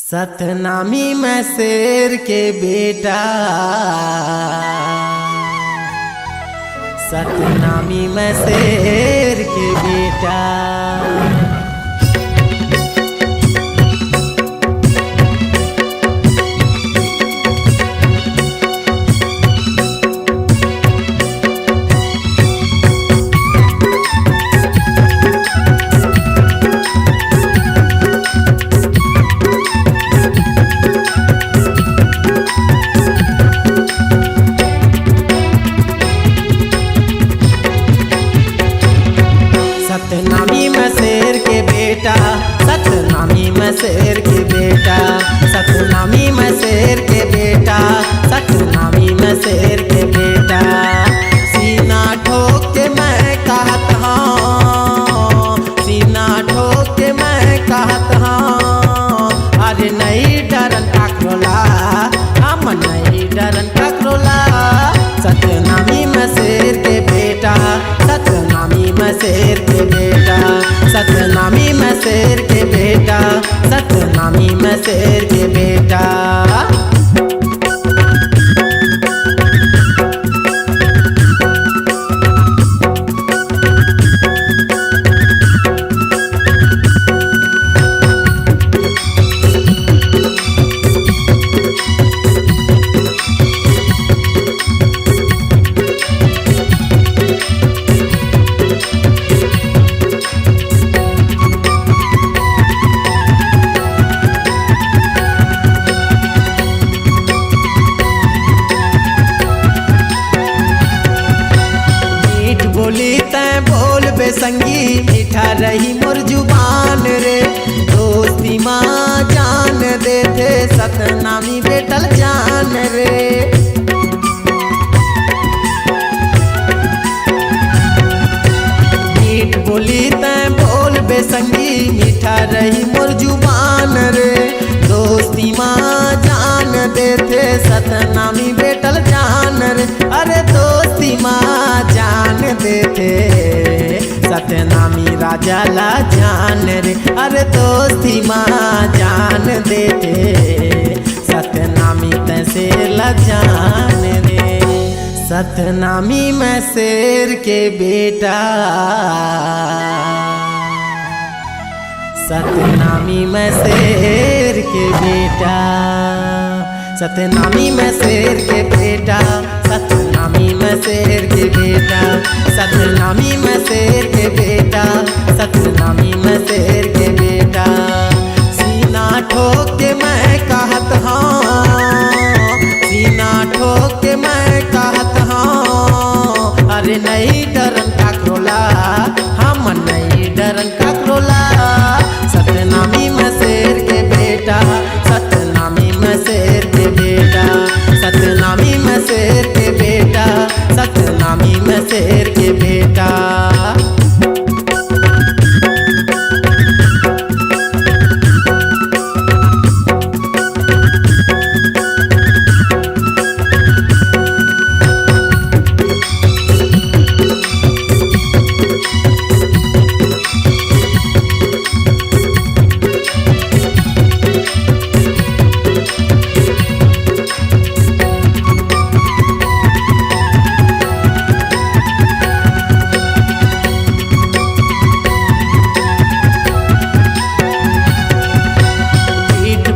सतनामी में शेर के बेटा, सतनामी में शेर के बेटा। सतनामी में शेर के बेटा, सतनामी में शेर के बेटा, सतनामी में शेर के बेटा, सतनामी में शेर के बेटा। सीना ठोक के मैं कहत हूँ, सीना ठोक के मैं कहत हूँ, अरे नहीं डरन काकरोला, हम नहीं डरन काकरोला। सतनामी में शेर के बेटा, सतनामी में शेर के बेटा, सतनामी में शेर के बेटा, सतनामी में शेर के बेटा। बोली तैं बोल बेसंगी, मीठा रही मोर जुबान रे। दोस्ती माँ जान देते, सतनामी बेटल जान रे। मीठ बोली तैं बोल बेसंगी, मीठा रही मोर जुबान रे। दोस्ती माँ जान देते, सतनामी बेटल जान रे। अरे दोस्ती माँ जान देते, सतनामी राजा ला जान रे। अरे दोस्ती माँ जान देते, सतनामी तैसे ला जान रे। सतनामी में शेर के बेटा, सतनामी में शेर के बेटा, सतनामी में शेर के बेटा, सतनामी में शेर के बेटा, सतनामी में शेर के बेटा, सतनामी में शेर के बेटा। सीना ठोक के मैं कहत हूँ, सीना ठोक के मैं कहत हूँ, अरे नहीं डरन काकरोला, हम नहीं डरन काकरोला। सतनामी में शेर के बेटा, सतनामी में शेर के बेटा, सतनामी में शेर के बेटा, सतनामी में शेर के बेटा।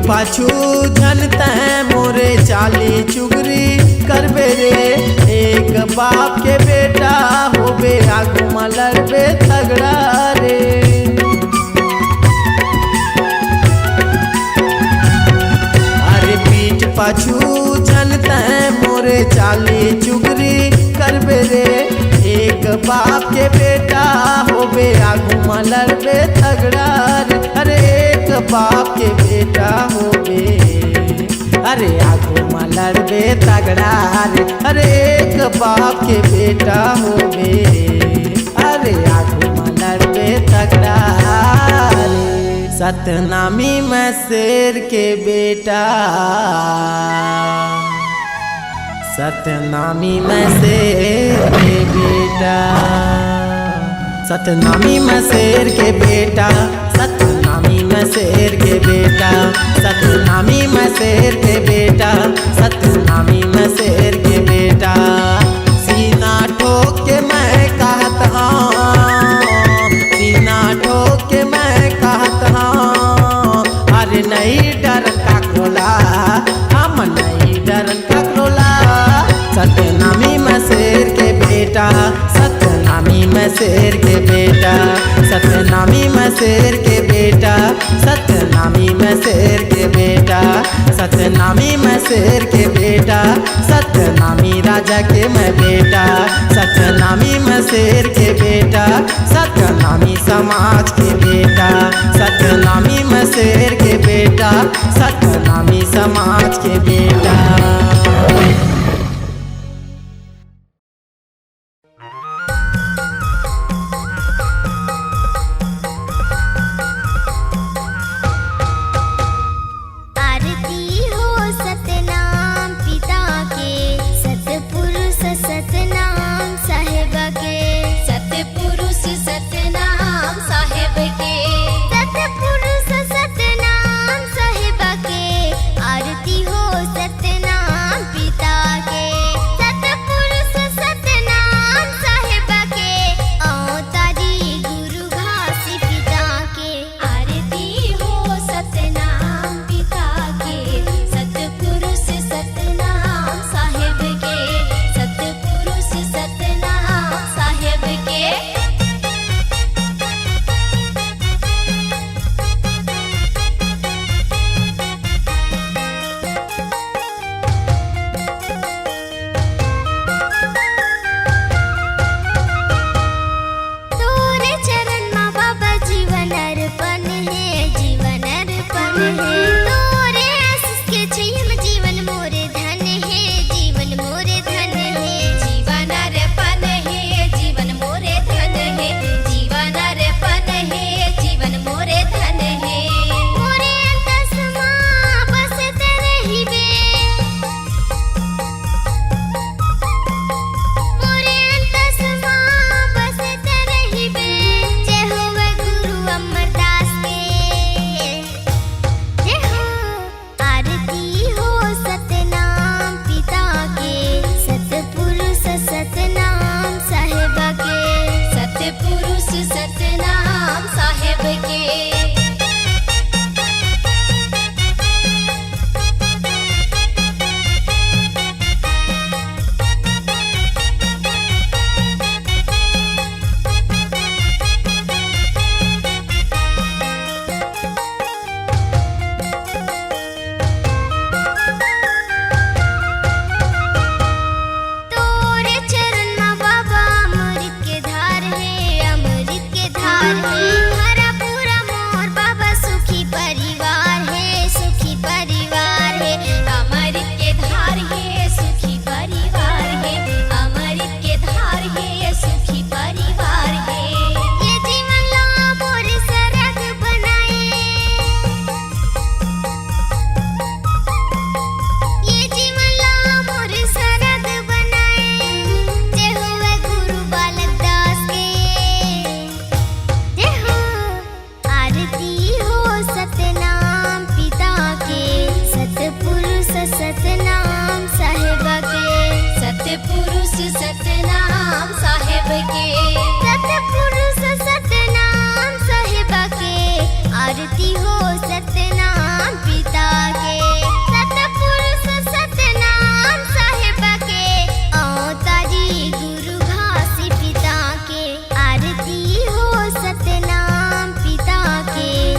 पाछू झनते मोरे चाली चुगरी करबे रे। एक बाप के बेटा होबे, आगू में लड़बे तगड़ा रे। अरे पीठ पाछू झनते मोरे चाली चुगरी करबे रे। एक बाप के बेटा होबे, आगू में लड़बे तगड़ा रे। अरे एक बाप के बेटा होबे, अरे आगू में लड़बे तगड़ा रे। अरे एक बाप के बेटा होबे, अरे आगू में लड़बे तगड़ा रे। सतनामी में शेर के बेटा, सतनामी में शेर के बेटा, सतनामी में शेर के बेटा, सतनामी में शेर के बेटा, सतना में शेर के बेटा, सतनामी में शेर के बेटा। सीना ठोक के मैं कहता हूँ, सीना ठोक के मैं कहता हूँ, अरे नहीं डर का खोला, हम नहीं डर का खोला। सतनामी में शेर के बेटा, सतनामी में शेर के बेटा, सतनामी में शेर के बेटा, सतनामी में शेर के बेटा, सतनामी में शेर के बेटा, सतनामी राजा के मैं बेटा, सतनामी में शेर के बेटा, सतनामी समाज के बेटा, सतनामी में शेर के बेटा, सतनामी समाज के बेटा। सतनाम पिता के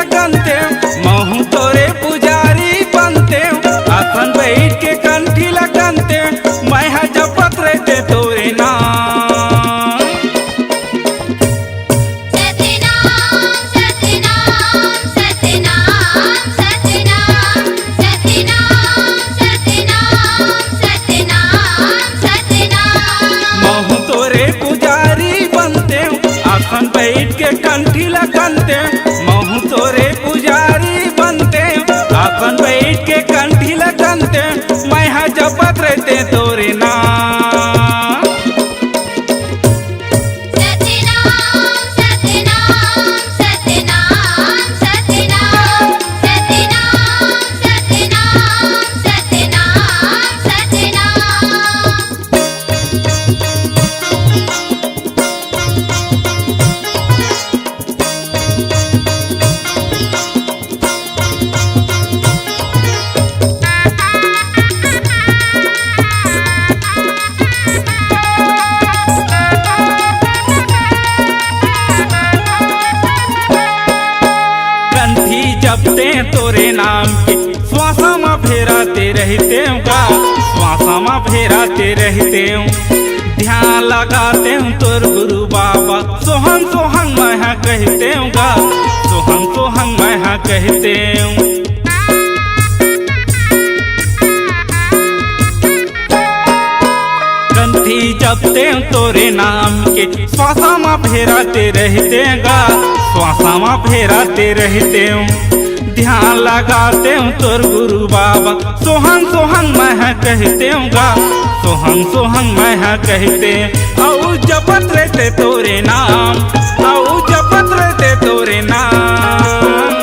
लगनते महू तोरे पुजारी बनते आसन बैठ के कंठी लगनते मैं जपत रहते तोरे नाम। महू तोरे पुजारी बनते आसन बैठ के कंठी लगनते महू तोरे पुजारी बनते आसन बैठ के कंठी लगनते मैं जपत रहते तोरे नाम। कंठी जपते तोरे नाम के श्वासा में फेराते रहते गा श्वासा में फेराते रहते ध्यान लगाते हूँ तोर गुरु बाबा सोहन सोहन मैं कहते गा सोहन सोहन मैं कहते हूँ। कंठी जपते तोरे नाम के श्वासा में फेराते रहते गा श्वासा में फेराते रहते ध्यान लगाते हूँ तोर गुरु बाबा सोहन सोहन मैं कहते गा सोहन सोहन मैं कहते औ जपत रहते तोरे नाम औ जपत रहते तोरे नाम।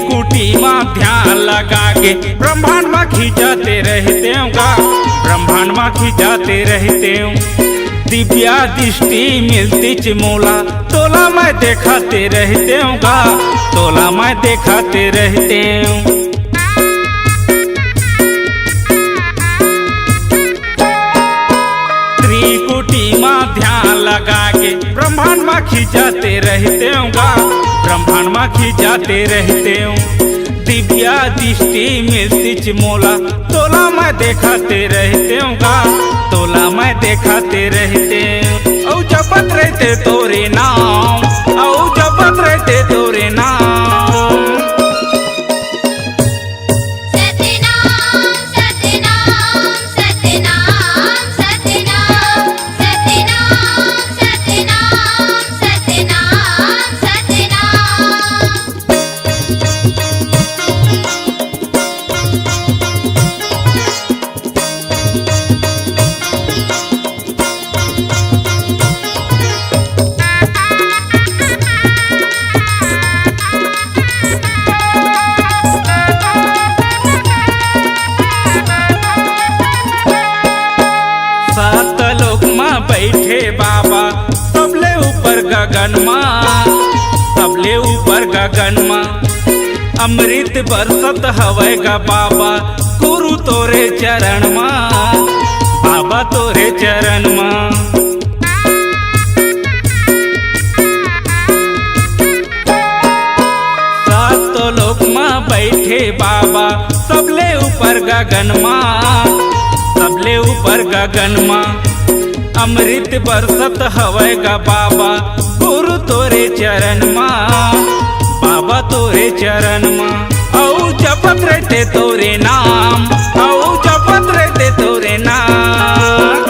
ध्यान लगा के ब्रह्मांड में खींचाते रहते गा ब्रह्मांड में खींचाते रहते दिव्या दृष्टि मिलती चिमोला तोला मैं देखाते रहते गा तोला मैं देखाते रहते त्रिकुटी में ध्यान लगा के ब्रह्मांड में खींचाते रहते गा ब्रह्मांड में खींचाते रहते दिव्या दृष्टि मिलती चिमोला तोला मैं देखाते रहते गा तोला मैं देखाते रहते औ जपत रहते तोरे नाम औ जपत रहते तोरे नाम। बैठे बाबा सबले ऊपर गगन माँ सबले ऊपर गगन माँ अमृत बरसत हवै गा बाबा गुरु तोरे चरण माँ बाबा तोरे चरण माँ। सात लोक माँ बैठे बाबा सबले ऊपर गगन माँ सबले ऊपर गगन माँ अमृत बरसत हवै गा बाबा गुरु तोरे चरण माँ बाबा तोरे चरण माँ औ जपत रहते तोरे नाम औ जपत रहते तोरे नाम।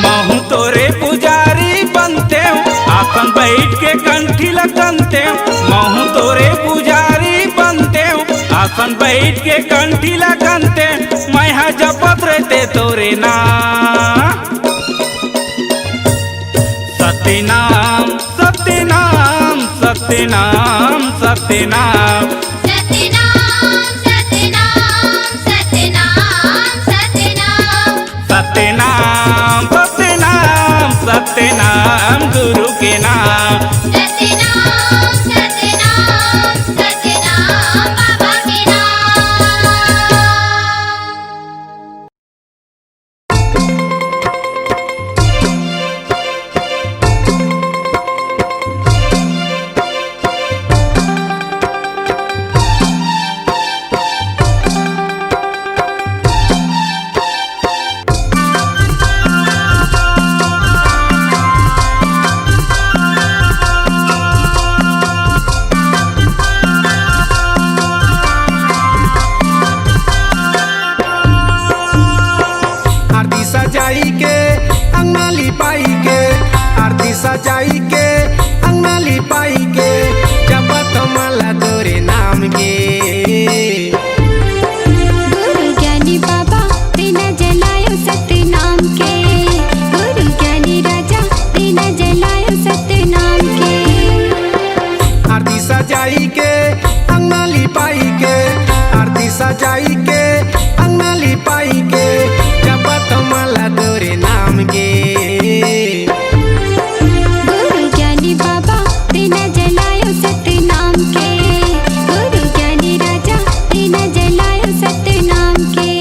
महू तोरे पुजारी बनते आसन बैठ के कंठी लगनते महू तोरे पुजारी बनते आसन बैठ के कंठी लगनते मैं जपत रहते तोरे नाम सत्यनाम सत्यनाम सत्यनाम सत्यनाम सत्यनाम सत्यनाम सत्यनाम सत्यनाम सत्यनाम सत्यनाम सत्यनाम गुरु के नाम सत्यनाम सत्यनाम सत्यनाम बाबा के नाम। आरती सजाई के अंगना लिपाई के आरती सजाई के अंगना लिपाई के जपत माला तोरे नाम के गुरु ज्ञानी बाबा तेना जलायो सतनाम के गुरु ज्ञानी राजा तेना जलायो सतनाम के आरती सजाई के अंगना लिपाई के आरती सजाई के अंगना लिपाई के जपत माला तोरे नाम के गुरु ज्ञानी बाबा तेना जलायो सतनाम के गुरु ज्ञानी राजा तेना जलायो सतनाम के।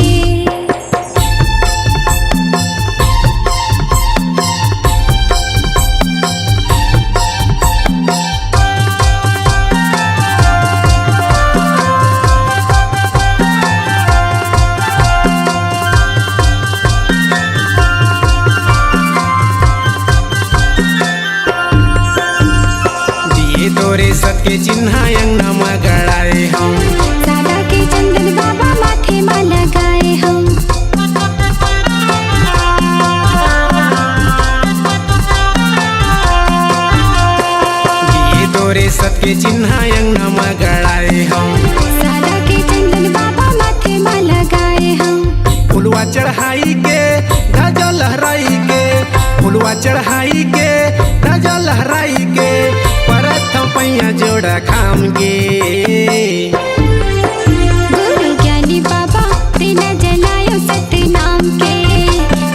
दिए तोरे सत के चिन्ह अंगना में गड़ाए हम सादा के चंदन बाबा माथे में लगाए हम दिए तोरे सत के चिन्ह अंगना में गड़ाए हम सादा के चंदन बाबा माथे में लगाए हम फुलवा चढ़ाई के ध्वजा लहराई के फुलवा चढ़ाई के ध्वजा लहराई के परथम पैया जोड़ा खाम के गुरु ज्ञानी बाबा तेना जलायो सतनाम के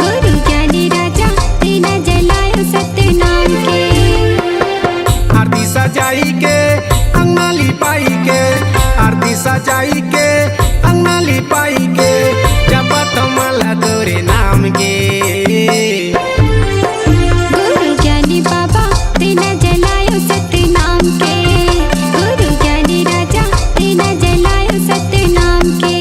गुरु ज्ञानी राजा तेना जलायो सतनाम के आरती सजाई के अंगना लिपाई के आरती सजाई के अंगना लिपाई के जपत माला तोरे नाम के गुरु ज्ञानी बाबा तेना जलायो सतनाम के गुरु ज्ञानी राजा तेना जलायो सतनाम के।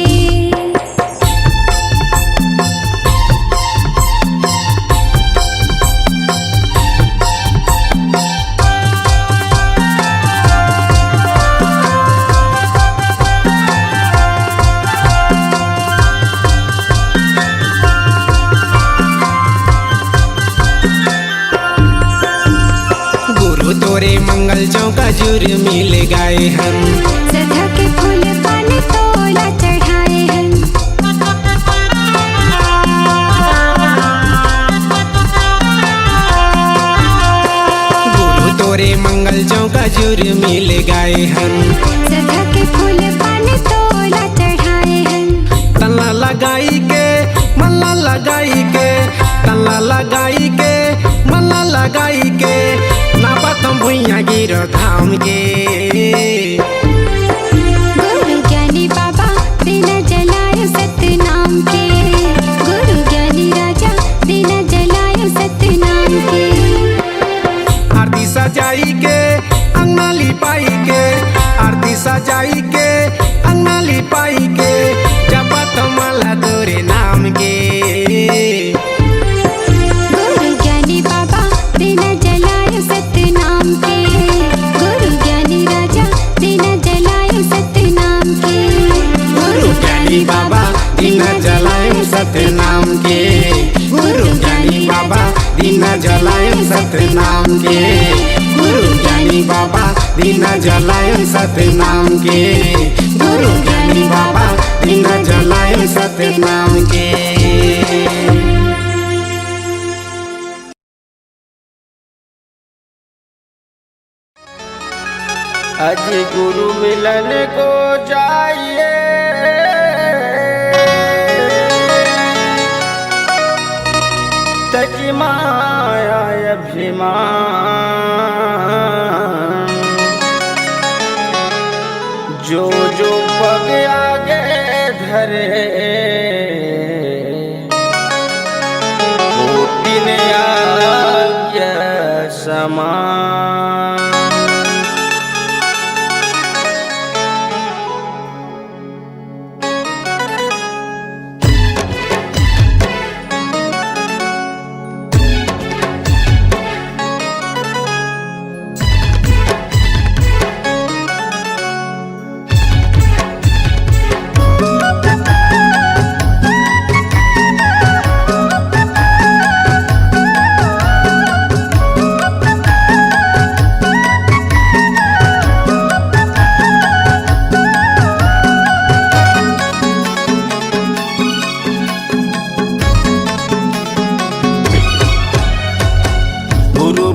गुरु तोरे मंगल चौका जुर मिल गए हम सदा के फूल पान तोला चढ़ाए हैं गुरु तोरे मंगल चौका जुर मिल गए हम सदा के फूल पान तोला चढ़ाए हैं तल्ला लगाई के मल्ला लगाई के तल्ला लगाई के मल्ला लगाई के नापतम भुइया गिरो धाम के गुरु ज्ञानी बाबा तेना जलायो सतनाम के गुरु ज्ञानी राजा तेना जलायो सतनाम के आरती सजाई के अंगना लिपाई के आरती सजाई के अंगना लिपाई के जपत माला तोरे नाम के गुरु ज्ञानी बाबा तेना जलायो सतनाम के गुरु ज्ञानी राजा तेना जलायो सतनाम के गुरु ज्ञानी बाबा दिन जलायो सतनाम के गुरु ज्ञानी बाबा दिन जलायो सतनाम के दीना जलाए सतनाम के। गुरु ज्ञानी बाबा दीना जलाए सतनाम के। अजी गुरु मिलन को जाइए, तकी माया अभिमान, जो जो पग आगे धरे वो दिन आज्ञा समान।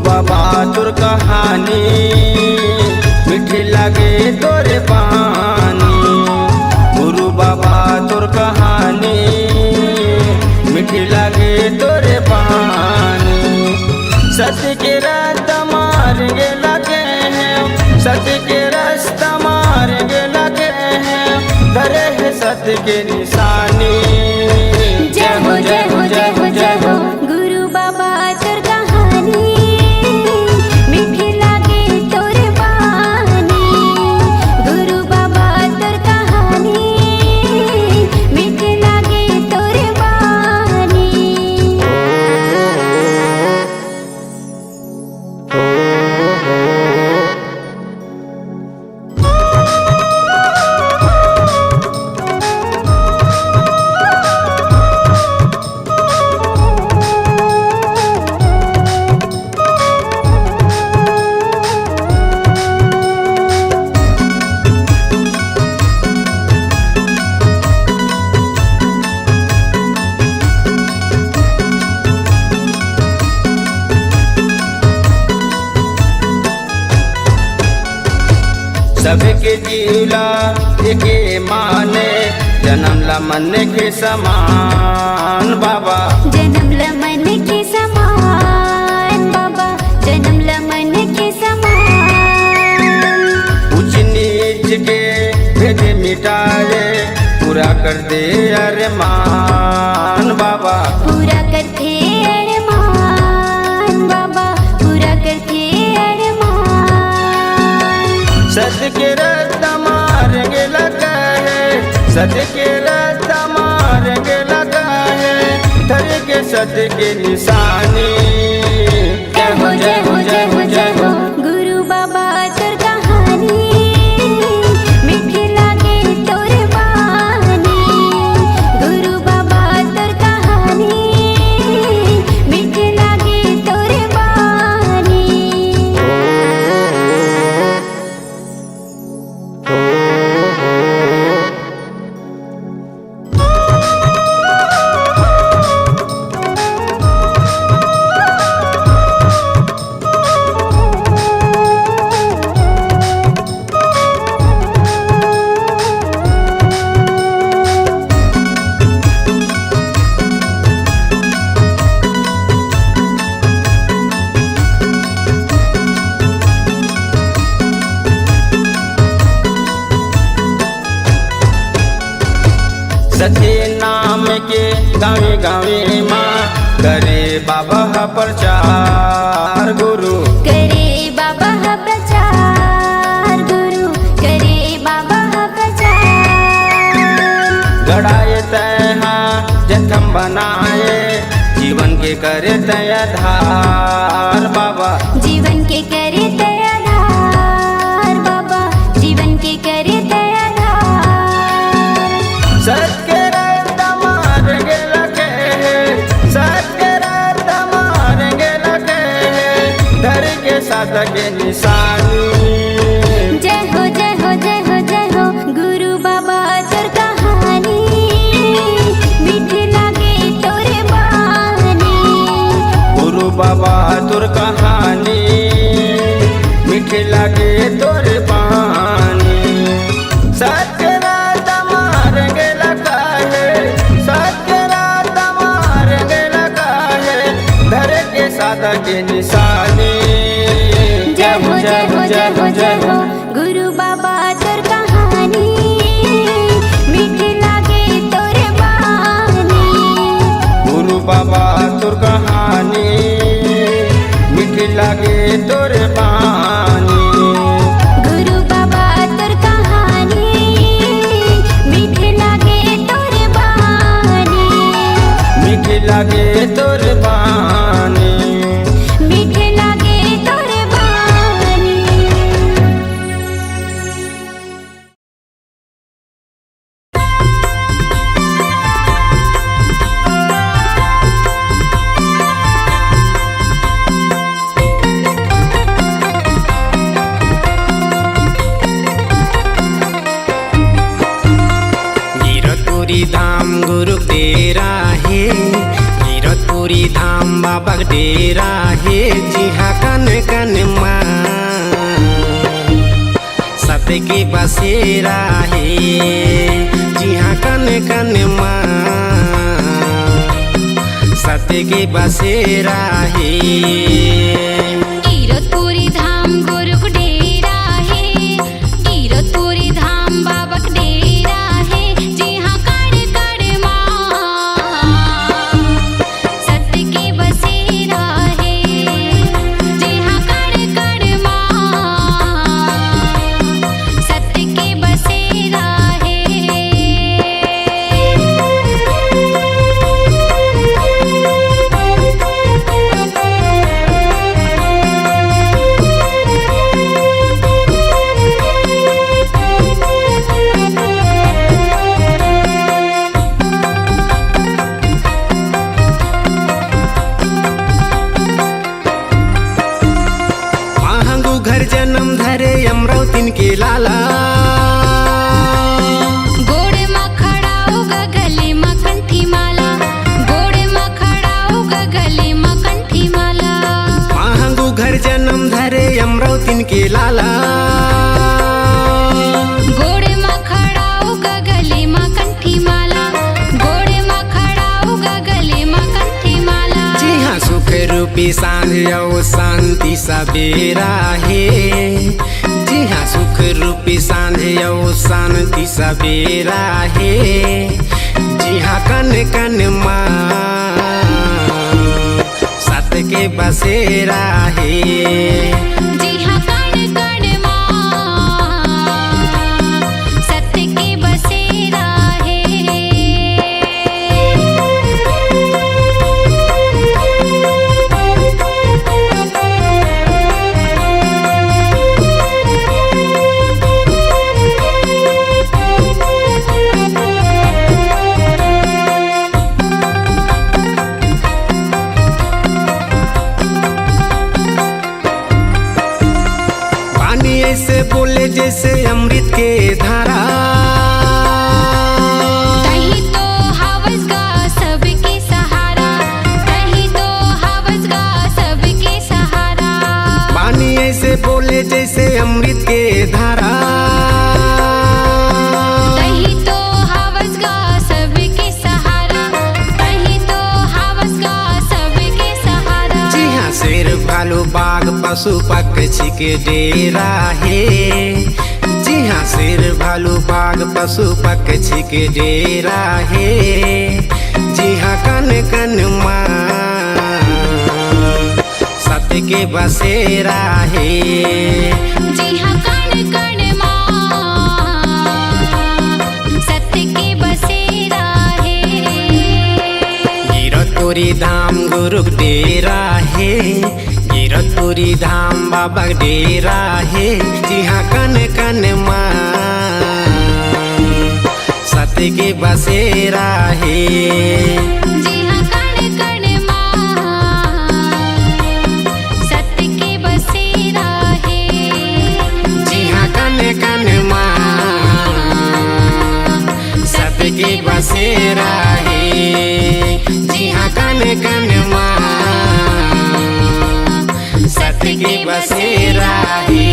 बहादुर कहानी मीठी लगे तोरे पानी। गुरु बहादुर कहानी मीठी लगे तोरे पानी। सत्य के रास्ता मारेंगे लगे हैं, सत्य के रास्ता मारेंगे लगे हैं, धरे है सत्य के निशानी। जय हो जय हो जय हो जय हो गुरु बाबा तोर कहानी मीठी लागे तोरे बानी। गुरु बाबा तोर कहानी मीठी लागे तोरे बानी। सबके जीवला एके माने, जन्म ला मन के समान बाबा। जन्म ला मन के समान बाबा, जन्म ला मन के समान। ऊंच नीच के भेद मिटाए, पूरा कर दे अरमान बाबा। पूरा करते अरमान बाबा, पूरा करते अरमान। सत्य के रास्ता मारेंगे लगा है, सत्य के रास्ता मारेंगे लगा है, धरे के सत्य के निशानी। जय हो जय हो जय हो जय हो गुरु बाबा तोर कहानी मीठी लागे तोरे बानी। गुरु बाबा तोर कहानी मीठी लागे तोरे बानी। सत्य नाम के गावे गावे माँ करे बाबा प्रचार। गुरु करे बाबा प्रचार, गुरु करे बाबा प्रचार। गड़ाए तैहा जखम बनाए, जीवन के करे तय धार बाबा। जीवन के करे तया धार बाबा, जीवन के करे तया धार। सत्य रास्ता मारेंगे लगे हैं, सत्य रास्ता मारेंगे लगे हैं, धर के साथ के निशानी। बाबा तुर कहानी मीठी लगे तोर पानी सत्य रात मार गेला काहे सत्य रात मार गेला काहे धर के सादा के निशानी जय हो जय हो जय हो जय हो गुरु बाबा तोर कहानी मीठी लागे तोरे बानी गुरु बाबा तुर कहानी मीठी लगे तोर पानी गुरु बाबा तोर कहानी मीठी लागे तोरे बानी मीठी लगे तोर पानी मीठी लागे तोरे बानी। गिरतपुरी धाम गुरु डेरा है गिरतपुरी धाम बाबा डेरा है जिहाँ कन कन माँ सत्य के बसेरा है जिहाँ कन कन माँ सत्य के बसेरा है गिरतपुरी धाम गुरु को डेरा है गिरतपुरी धाम बाबा का डेरा है जहाँ कण कण माँ सत्य के बसेरा है जहाँ कण कण माँ सत्य के बसेरा है। महंगू घर जन्म धरे अमरावतीन के लाला गोड़ में खड़ा होगा गले में कंठी माला गोड़ में खड़ा होगा गले में कंठी माला महंगू घर जन्म धरे अमरावतीन के लाला गोड़ में खड़ा होगा गले में कंठी माला गोड़ में खड़ा होगा गले में कंठी माला जी हाँ सुख रूपी सांझ और शांति सवेरा है जी हाँ सुख रूपी सांझ और शांति सवेरा है जी हाँ कन कन माँ सत्य के बसेरा है जी हाँ कण कण माँ सत्य के बसेरा है। पानी ऐसे बोले जैसे अमृत के धारा कहीं तो हवस गा सबके सहारा कहीं तो हवस गा सबके सहारा पानी ऐसे बोले जैसे अमृत के धारा कहीं तो हवस गा सबके सहारा कहीं तो हवस गा सबके सहारा जी हाँ शेर भालू बाघ पशु पक्षी के डेरा है जी हाँ शेर भालू बाघ पशु पक्षी के डेरा है जी हाँ कन कन माँ सत्य के बसेरा है जी हाँ कण कण माँ सत्य के बसेरा है। गिरतपुरी धाम गुरु डेरा है गिरतपुरी धाम बाबा डेरा है जी हाँ कन कन माँ सत्य के बसेरा है जी हाँ कण कण माँ सत्य के बसेरा है जी हाँ कन कन माँ सत्य के बसेरा है जी हाँ कन कन माँ के बसेरा है।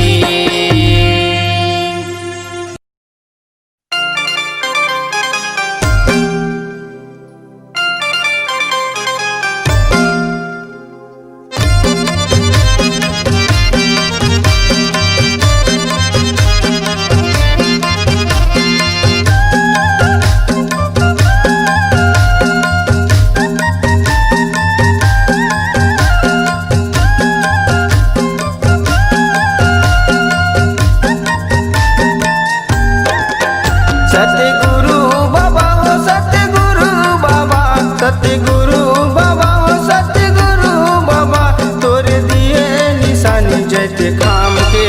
सतगुरु बाबा हो सतगुरु बाबा, सतगुरु बाबा हो सतगुरु बाबा, तोरे दिए निशानी जैते खाम के।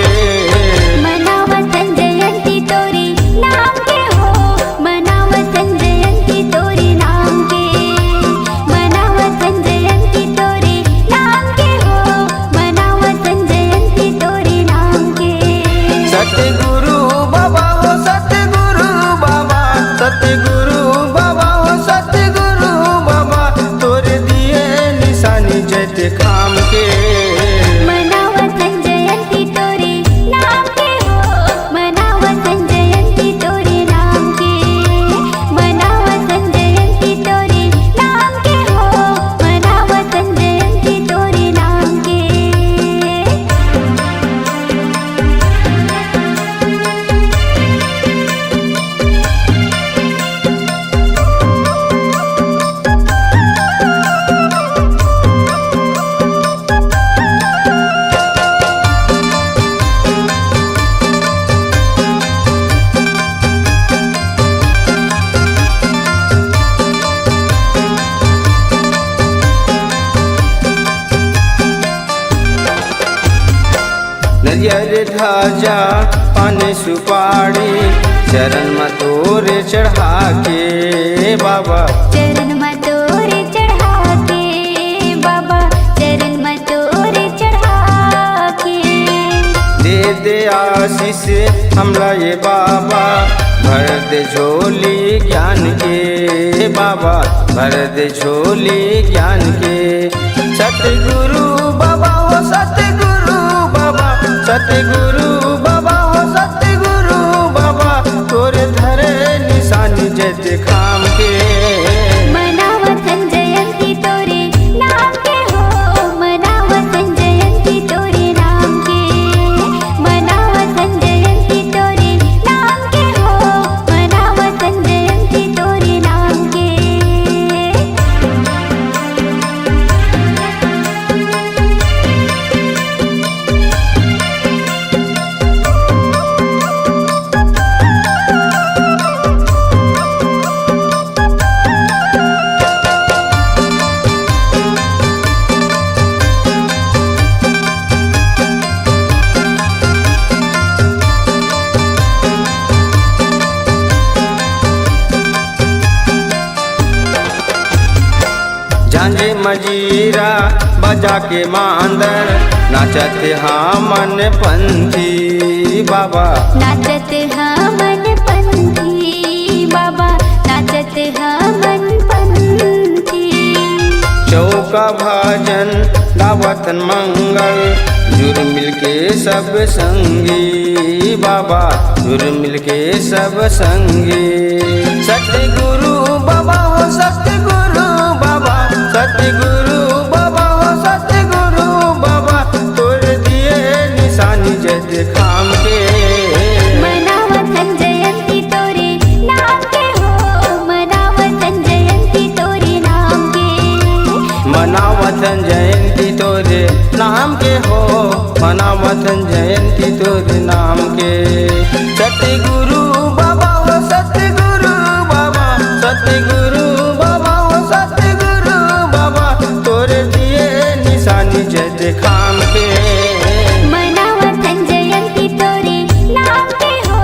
मनावतन जयंती तोरी नाम के हो, मनावतन जयंती तोरी नाम के, मनावतन जयंती तोरी नाम के हो, मनावतन जयंती तोरी नाम के। सतगुरु बाबा हो सतगुरु बाबा, सतगुरु बाबा हो सतगुरु बाबा, तोरे दिए निशानी जैते खाम के। मनावतन जयंती तोरी नाम के हो, मनावतन जयंती तोरी नाम के, मनावतन जयंती तोरी नाम के हो, मनावतन जयंती तोरी नाम के। नरियर ध्वजा पान सुपारी चरण में तोरे चढ़ा के बाबा, चरण में तोरे चढ़ा के बाबा, चरण में तोरे चढ़ा के। दे दे आशीष हमला ये बाबा, भर दे झोली ज्ञान के बाबा, भर दे झोली ज्ञान के। सतगुरु बाबा हो सतगुरु बाबा, सतगुरु बाबा हो सतगुरु बाबा, तोरे धरे निशानी जैते खाम के। मनावतन जयंती तोरे नाम के हो, मनावतन जयंती तोरे नाम के, मनावतन जयंती तोरे नाम के हो, मनावतन जयंती तोरे नाम के। झांझे मजीरा बजा के मांदर, नाचत मन पंथी बाबा, नाचत हमन पंथी बाबा, नाचत हमन पंथी। चौका भजन गावतन मंगल, जुर मिल के सब संगी बाबा, जुर मिल के सब संगी। सतगुरु बाबा हो सतगुरु बाबा, सतगुरु बाबा हो सतगुरु बाबा, तोरे दिए निशानी जैते खाम के। मनावतन जयंती तोरे नाम के हो, मनावतन जयंती तोरे नाम के, मनावतन जयंती तोरे नाम के हो, मनावतन जयंती तोरे नाम के। सतगुरु बाबा हो सतगुरु बाबा, सतगुरु बाबा हो सतगुरु बाबा, तोरे दिए निशानी जैते खाम के। मनावतन जयंती तोरे नाम के हो,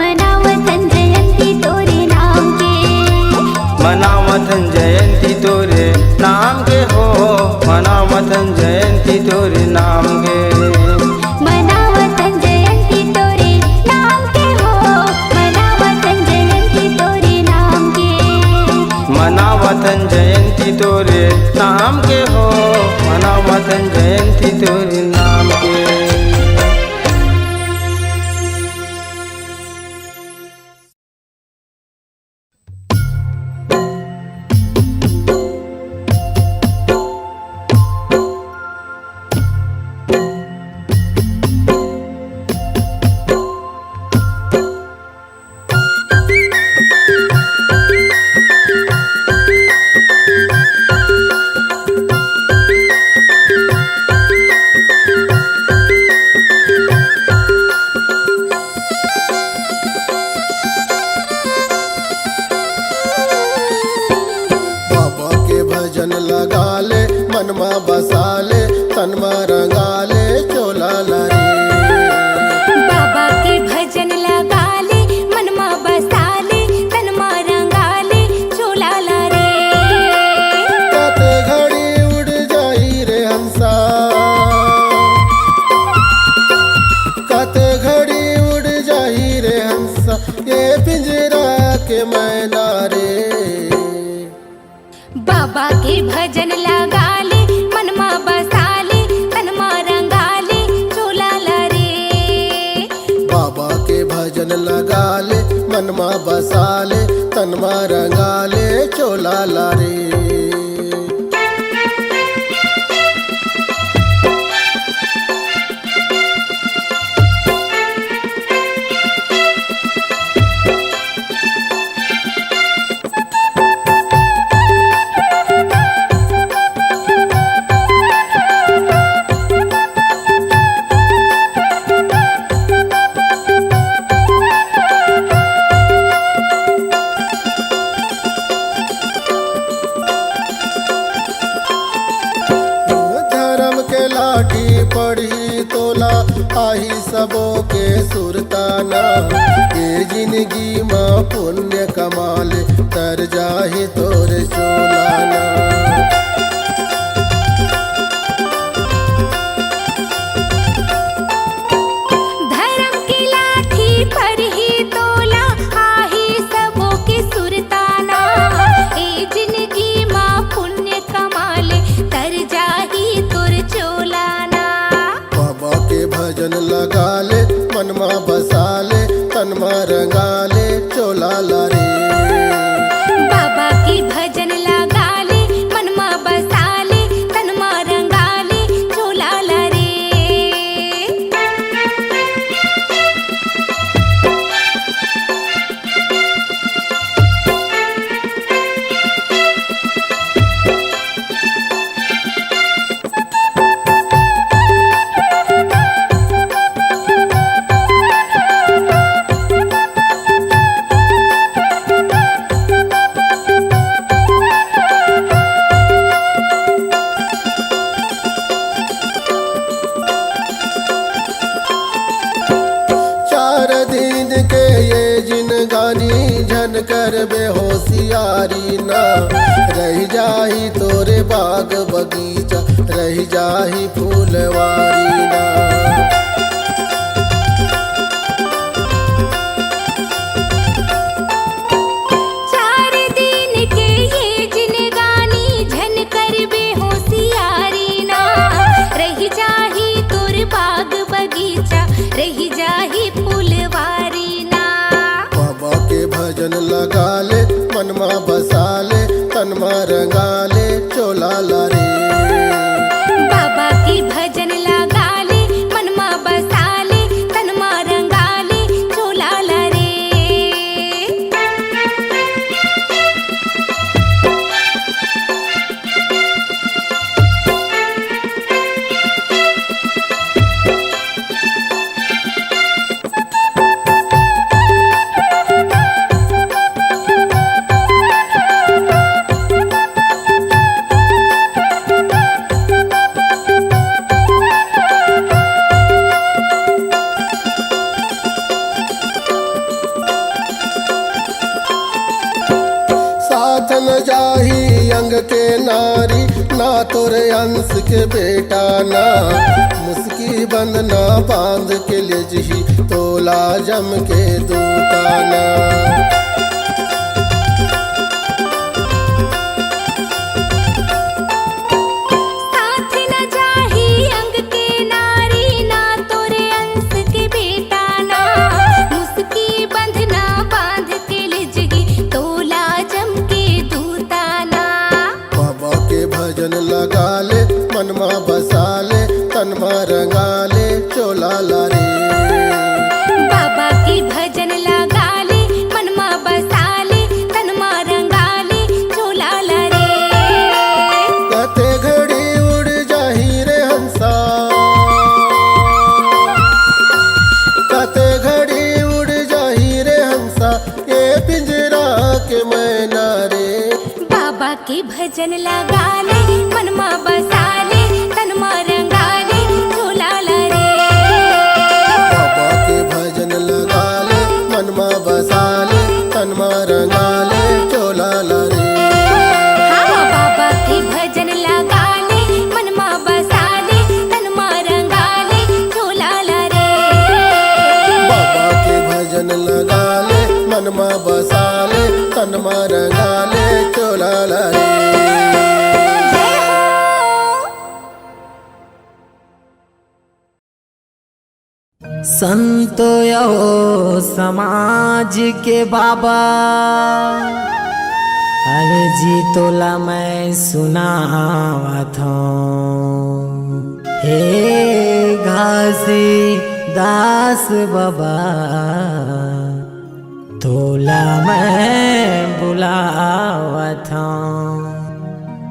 मनावतन जयंती तोरे नाम के, मनावतन जयंती तोरे नाम के हो, मनावतन जयंती तोरे नाम के। मनावतन जयंती तोरे नाम के हो, मनावतन जयंती तोरे नाम के, मनावतन जयंती तोरे नाम के हो, मनावतन जयंती तोरे के मैना रे। बाबा के भजन लगा ले मनमा बसा ले तनमा रंगा ले चोला ला रे। बाबा के भजन लगा ले मनमा बसा ले तनमा रंगा ले चोला ला रे। पढ़ी तोला आही सबो के सुरताना। ये जिंदगी माँ पुण्य कमाल तर जाहि तोर चोलाना। धर्म की लाठी पर ही तोला आही सबो के सुरताना। ये जिंदगी माँ पुण्य कमाले तर जाही तोर चोलाना। बाबा के भजन लगा ले मनमा बसा ले तनमा रंगा ले चोला ला रे। बाबा की भजन लगा ले मनमा बसा ले तनमा रंगा ले चोला ला रे। झन कर बेहोशियारी ना रह जाही तोरे बाग बगीचा रह जाही फूलवारी ना। चार दिन के ये जिनगानी झन कर बेहोशियारी ना रह जाही तोर बाग बगीचा रह जाही फूलवारी ना। भजन लगा ले मनमा बसा ले तनमा रंगा ले चोला ला रे। बाबा की भजन लगा ले मनमा बसा ले तनमा रंगा ले चोला ला रे। न जाही अंग के नारी ना तोरे अंश के बेटा ना। मुस्की बंद ना बांध के ले जही तोला जम के दूताना। साथ न जाही अंग के नारी ना तोरे अंश के बेटा ना। मुस्की बंध ना बांध के ले जही तोला जम के दूताना। बाबा के भजन लगा ले मनमा बसा ले तनमा रंगा ले चोला ला रे। बाबा की भजन लगा ले मनमा बसा ले तनमा रंगा ले चोला ला रे। कते घड़ी उड़ जाही रे हंसा कते घड़ी उड़ जाही रे हंसा ये पिंजरा के मैना रे। बाबा के भजन लगा ले मनमा बसा ले तनमा रंगा ले चोला ला रे। बाबा के भजन लगा ले मनमा बसा ले तनमा रंगा ले चोला ला रे। हाँ बाबा के भजन लगा ले मनमा बसा ले तनमा रंगा ले चोला ला रे। बाबा के भजन लगा ले मनमा बसा ले तनमा रंगाले चोला रे। संतो यो समाज के बाबा अर्जी तोला मैं सुनावत हूँ। हे घासी दास बाबा तोला मैं बुलावत हूँ,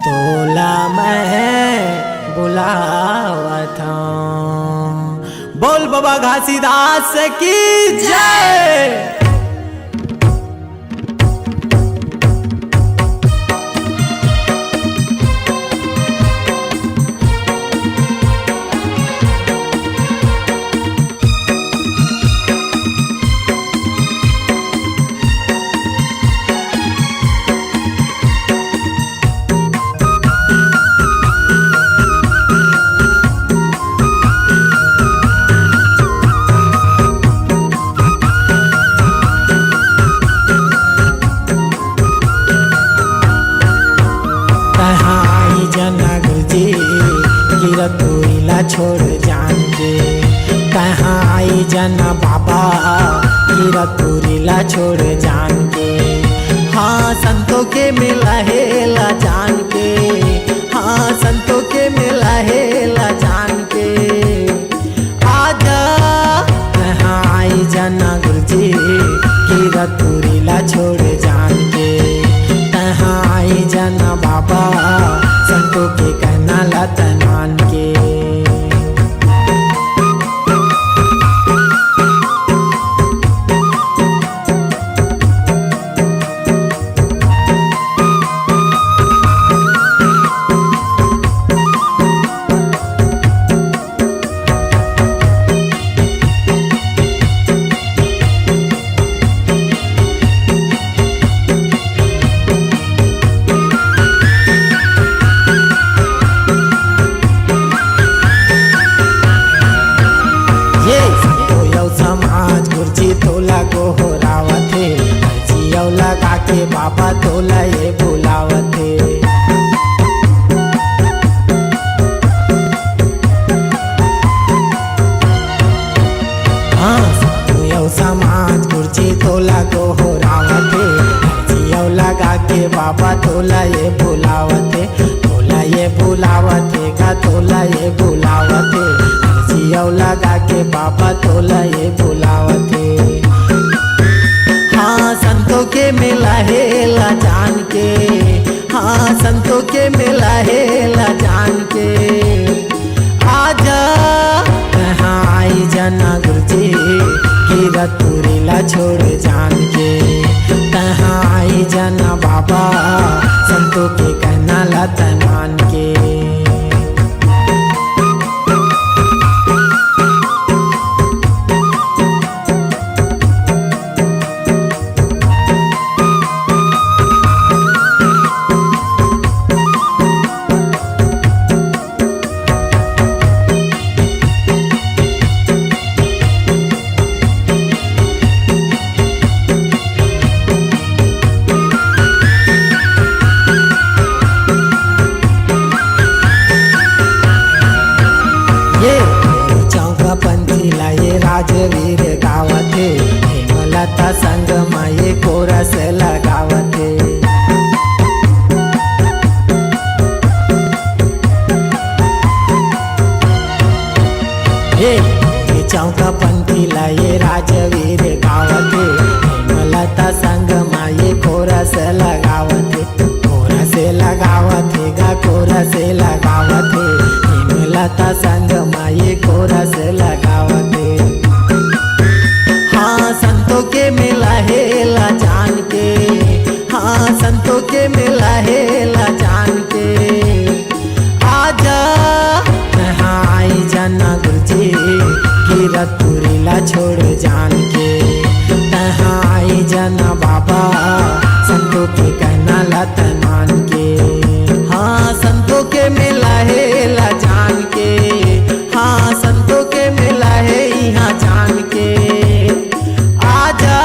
तोला मैं बुलावत हूँ। बोल बाबा घासीदास की जय। छोड़ जाएंगे कहाँ आई जना बाबा कीरतपुरीला छोड़ जाएंगे। हाँ संतों के मिला हेला जान के, हाँ संतों के मिला हेला जान के। आजा कहाँ आई जना गुरुजी कीरतपुरीला छोड़ जाएंगे, कहाँ आई जना बाबा संतों के कहना लतन मान के। बाबा तोला ये बुलावते। हाँ यो समाज कुर्सी तोला को हो रावते, जियो लगा के बाबा तोला ये बुलावते, तोला ये बुलावते का तोला ये बुलावते, जियो लगा के बाबा तोला ये बुलावते। हाँ संतों के मिला हेला जान के, हाँ संतों के मिला हेला जान के। आजा कहाँ आई जना गुरुजी कीरतपुरीला छोड़ जान के, कहाँ आई जना बाबा संतों के कहना लतन मान के। राजवीर गावते हेमलता संग माये कोरस लगावते। हे चौका पंथी लाये राजवीर गावते हेमलता संग माये कोरस लगावते, कोरस लगावते गा कोरस लगावते हेमलता संग माये कोरस लगावते। हाँ संतों के मिला हेला जान के, हाँ संतों के मिला हेला जान के। आजा कहाँ आई जना गुरुजी कीरतपुरीला छोड़ जान के, कहाँ आई जना बाबा संतों के कहना लतन मान के। हाँ संतों के मिला हेला जान के, हाँ संतों के मिला है यहाँ जान के। आजा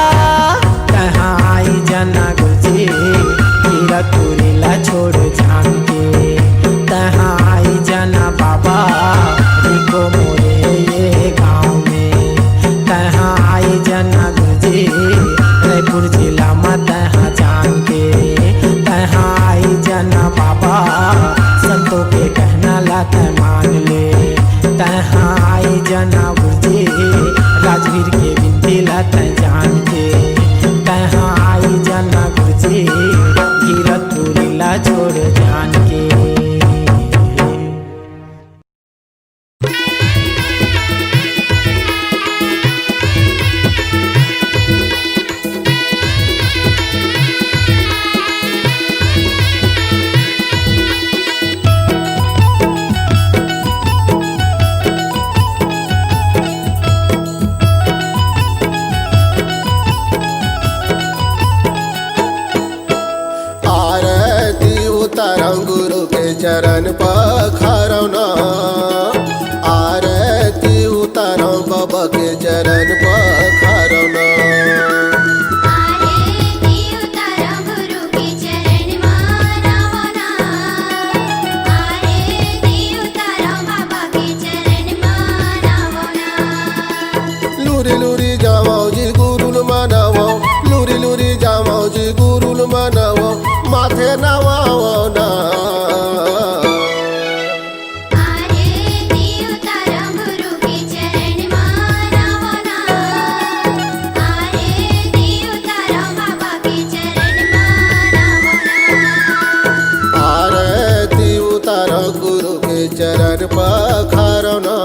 कहाँ आई जना गुरुजी रायपुर जिला में तहाँ जान के तहाँ आई जना बाबा संतों के कहना ला तय मान ले। तहाँ आई जना गुरुजी राजवीर के बिनती ला तय जान के तहाँ आई जना गुरुजी गिरतपुरी ला छोड़ जान के। गुरु के चरण पखारो ना आरती उतारो बाबा के चरण पखारो ना। आरती उतारो गुरु के चरण मानवो ना आरती उतारो बाबा के चरण मानवो ना। लूरी लूरी जाओ जी गुरुल मनावो लूरी लूरी जाओ जी गुरुल मनावो माथे नवाओ ना। आरती उतारो गुरु के चरण मानवो ना आरती उतारो बाबा के चरण मानवो ना। आरती उतारो गुरु के चरण पखारो ना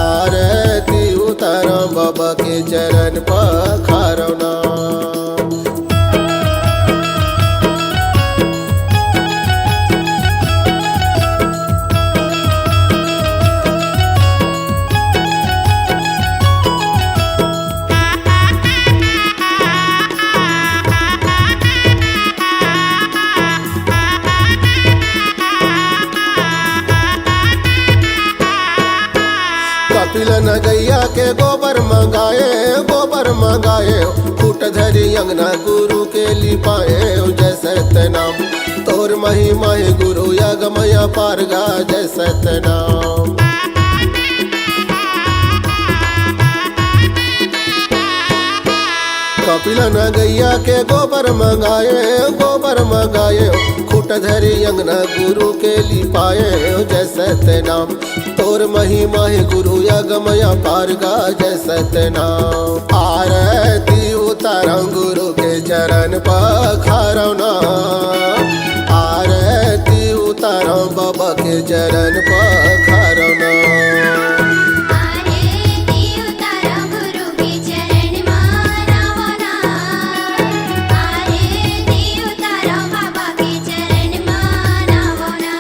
आरती उतारो बाबा के चरण पखारो ना। कपिल न गैया के गोबर मंगाए फूट धरी अंगना गुरु के लिपाए जैसे नाम तोर महिमा है गुरु यगमया पारगा जैसे नाम। कपिल न गैया के गोबर मंगाए खूट धरी अंगना गुरु के लिपाए जैसे नाम तोर महिमा है गुरु यगमया पारगा जैसे नाम। आरती उतारो गुरु के चरण पखारो ना आरती उतारो बाबा के चरण पखारो ना। आरती उतारो गुरु के चरण मानवो ना आरती उतारो बाबा के चरण मानवो ना।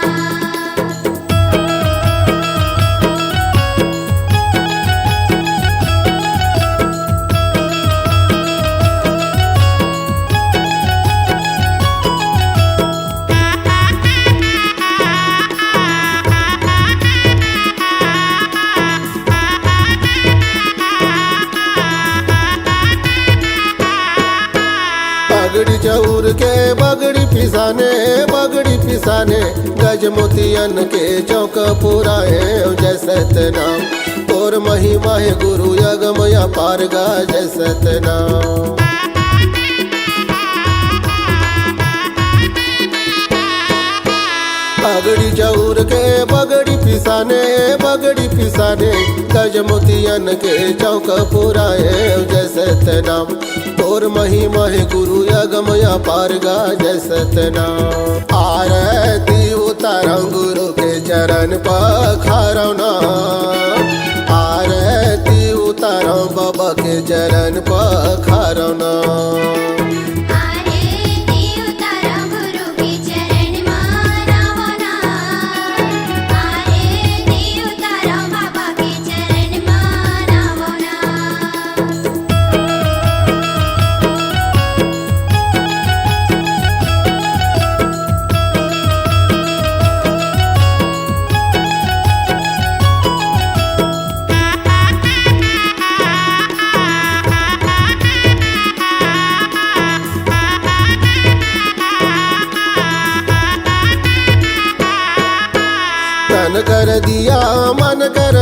बगड़ी चौर के बगड़ी पिसाने गज मोतियन के चौक पुराए जैसे नाम तोर महिमा है गुरु यगमया पारगा जैसे नाम। बगड़ी चौर के बगड़ी पिसाने गज मोतियन के चौक पुराए जैसे नाम तोर महिमा है गुरु यगमया पारगा जैसे नाम। आरती उतारो गुरु के चरण पखारो ना आरती उतारो बाबा के चरण पखारो ना। आरती उतारो गुरु के चरण मानवो ना आरती उतारो बाबा के चरण मानवो ना। मन कर दिया मन कर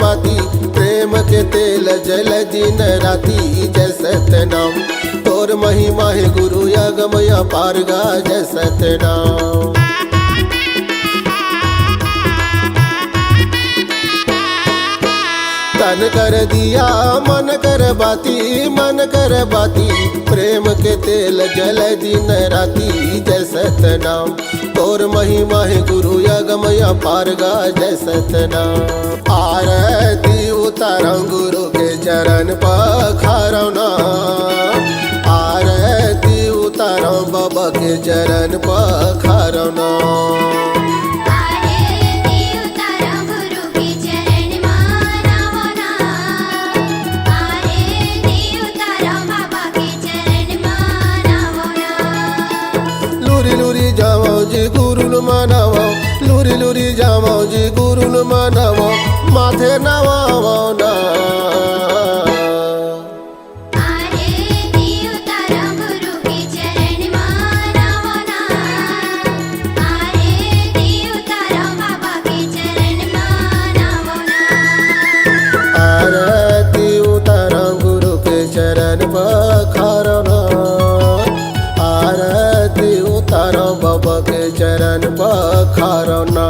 बाती प्रेम प्रेम के तेल जल दिन राती जय सतनाम। तोर महिमा है गुरु अगमय अपार गा जय सतनाम। तन कर दिया मन कर बाती प्रेम के तेल जल दिन राती जय सतनाम। तोर महिमा है गुरु अगमय अपार गा जय सतनाम। आरती उतारा गुरु के चरण पखारो ना, आरती उतारा बाबा के चरण पखारो ना। लूरी जाओ जी गुरु न मनावो, लूरी जाओ जी गुरु न मनावो, माथे नवावो ना। आरती उतारा गुरु के चरण पखारो ना, आरती उतारो बाबा के चरण पखारो ना।